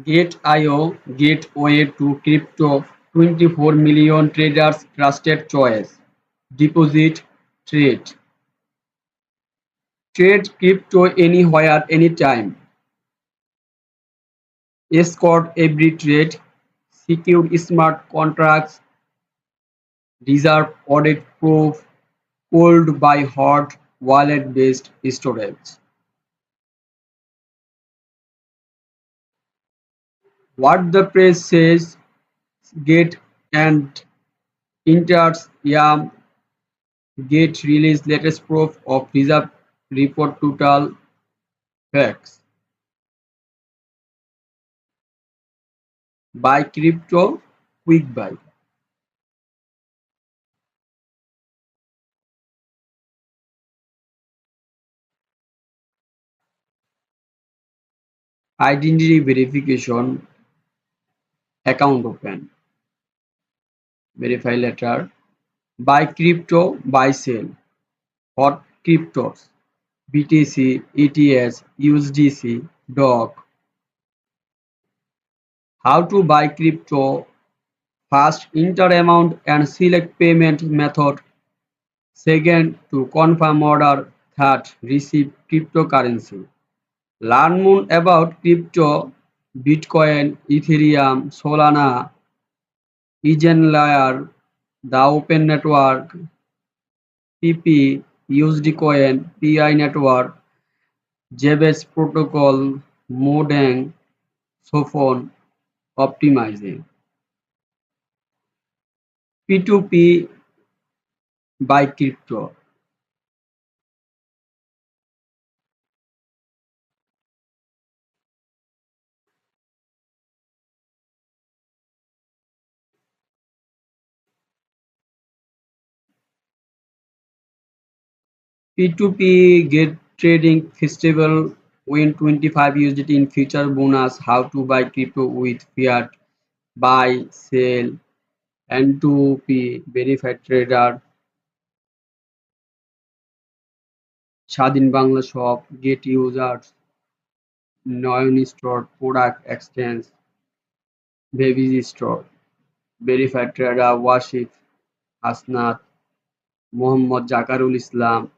Gate.io gateway to crypto, 24 million traders trusted choice. Deposit, trade. Trade crypto anywhere, anytime. Escort every trade. Secure smart contracts. Reserve audit proof. Cold by hot wallet-based storage. What the press says, Gate and Inters Yam Gate released latest proof of reserve report total facts. Buy crypto, quick buy. Identity verification, account open. Verify letter. Buy crypto, buy sell. Hot cryptos. BTC, ETH, USDC, DOG. How to buy crypto. First, enter amount and select payment method. Second, to confirm order. Third, receive cryptocurrency. Learn more about crypto, Bitcoin, Ethereum, Solana, EigenLayer, the Open Network, PP, USD Pi Network, Jebase Protocol, Modeng, Sophon, Optimizing. P2P by crypto. P2P get trading festival win 25 USDT in future bonus. How to buy crypto with fiat, buy, sell, N2P verified trader, স্বাধীন Bangla shop, get users, Nayan store, product exchange, baby store, verified trader, Wasif, Hasnath, Mohammad Jakarul Islam,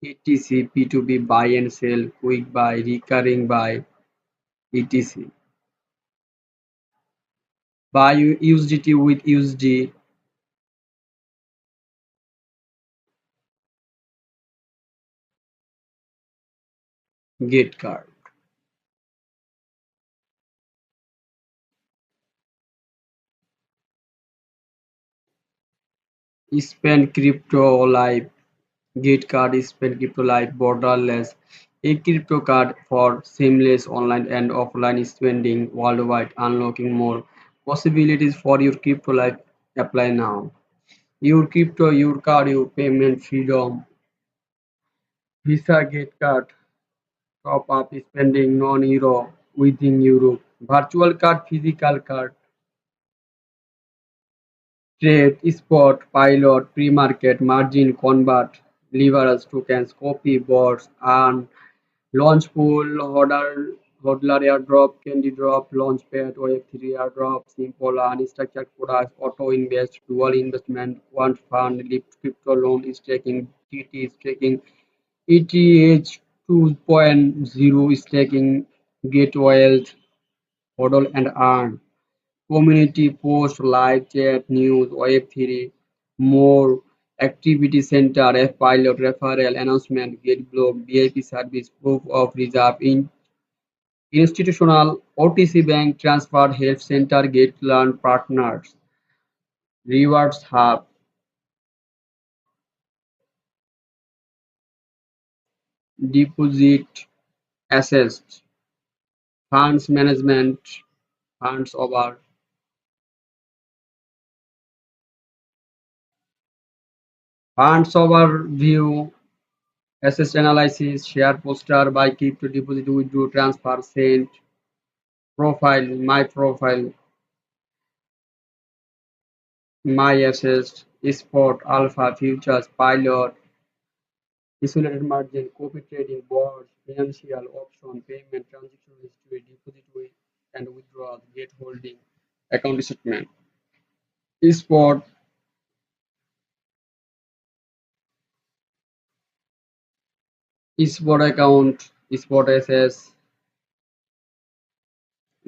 etc. P2P buy and sell, quick buy, recurring buy, etc. Buy USDT with USD, get card. Spend crypto live, get card, spend crypto live, borderless. A crypto card for seamless online and offline spending worldwide, unlocking more possibilities for your crypto life. Apply now. Your crypto, your card, your payment freedom. Visa get card, top up spending non-euro within Europe. Virtual card, physical card. Trade, spot, pilot, pre-market, margin, convert, leverage tokens, copy, bots, earn, launch pool, hodler airdrop, candy drop, launchpad, Web3 airdrop, simple unstructured products, auto invest, dual investment, quant fund, lift crypto loan staking, TT staking, ETH 2.0 staking, get wealth, hodl and earn. Community post, live chat, news, Web3, more activity center, F pilot, referral, announcement, get blog, VIP service, proof of reserve, institutional, OTC bank transfer, help center, get learn partners, rewards hub, deposit, assets, funds management, funds over, funds overview, asset analysis, share poster, buy crypto, deposit, withdraw, transfer, send, profile, my profile, my assist, spot, alpha, futures, pilot, isolated margin, copy trading, boards, financial, option, payment, transaction history, deposit, was get holding account statement. Esport Esport account, Esport SS,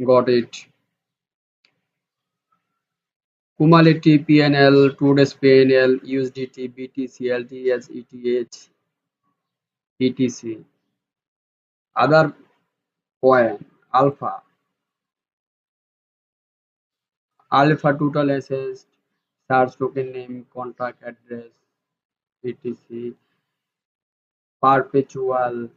got it. Cumulative PNL, today's PNL, USDT, BTC, LTS, ETH, ETC. Other coin, Alpha, Alpha total assets, search token name, contract address, etc. Perpetual,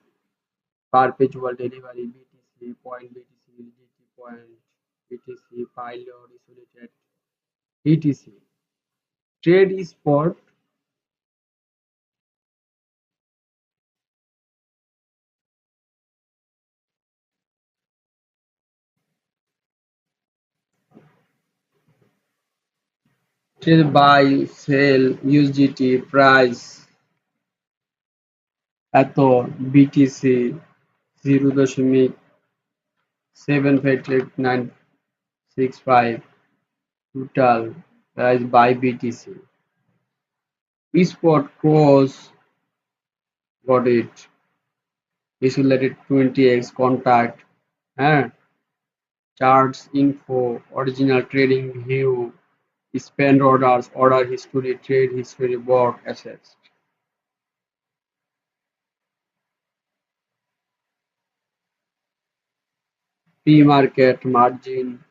perpetual delivery, BTC, point BTC, USDT point, BTC, pilot, isolated, etc. Trade spot, trade buy, sell, USDT, price, এত BTC 0.75965 total price by BTC. Spot cross, got it, isolated 20x contact, and charts info, original trading view, spend orders, order history, trade history, board assets. Pre-market margin,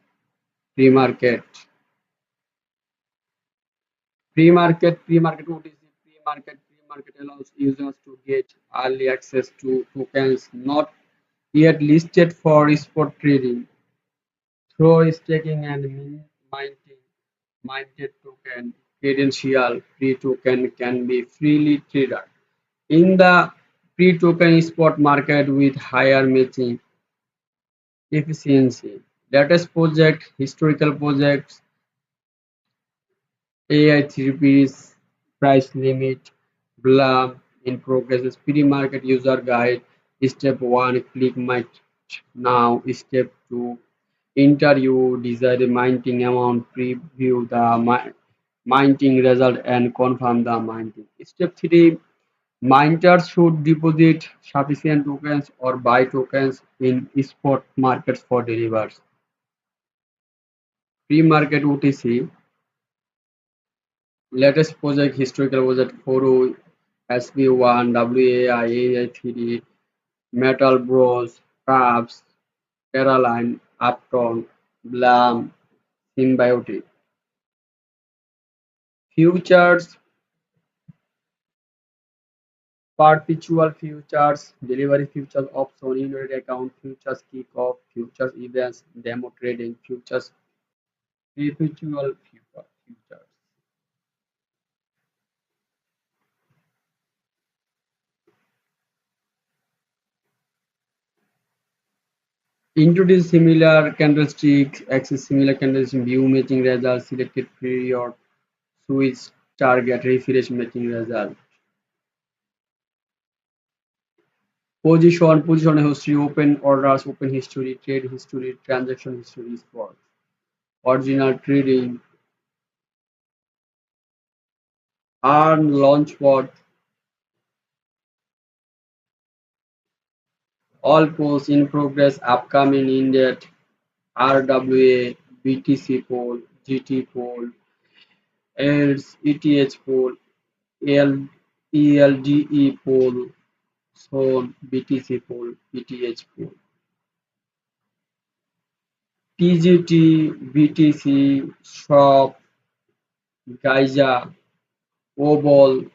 pre-market, pre-market OTC, pre-market allows users to get early access to tokens not yet listed for spot trading. Through staking and minting, minted token credential pre-token can be freely traded in the pre-token spot market with higher matching efficiency. Latest project, historical projects, AI therapies, price limit, blah, in progress, pre-market user guide, step 1, click my now, step 2, enter your desired minting amount, preview the minting result and confirm the minting. Step 3, miners should deposit sufficient tokens or buy tokens in spot markets for delivers. Pre-market OTC, latest project, historical project 4 SB1, WAI, AI3, Metal Bros, Crabs, Caroline, Upton, Blam, Symbiotic. Futures, perpetual futures, delivery futures, option, unit account, futures kickoff, futures events, demo trading, futures, perpetual futures. Introduce similar candlesticks, access similar candlesticks, view matching results, selected period, switch target, refresh matching result. Position history, open orders, open history, trade history, transaction history, spot. Original trading, earn launchpad, all polls in progress, upcoming indent, RWA, BTC poll, GT poll, ELS, ETH poll, ELDE poll, SON, BTC poll, ETH poll. TGT, BTC, SHOP, Gaia, OBOL,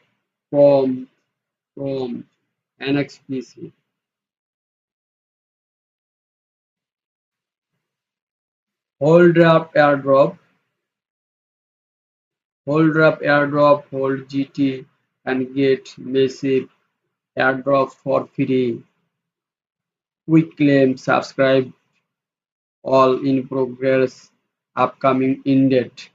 Chrome, NXPC. Hold draft airdrop, hold GT and get massive airdrops for free. Quick claim, subscribe, all in progress, upcoming indent.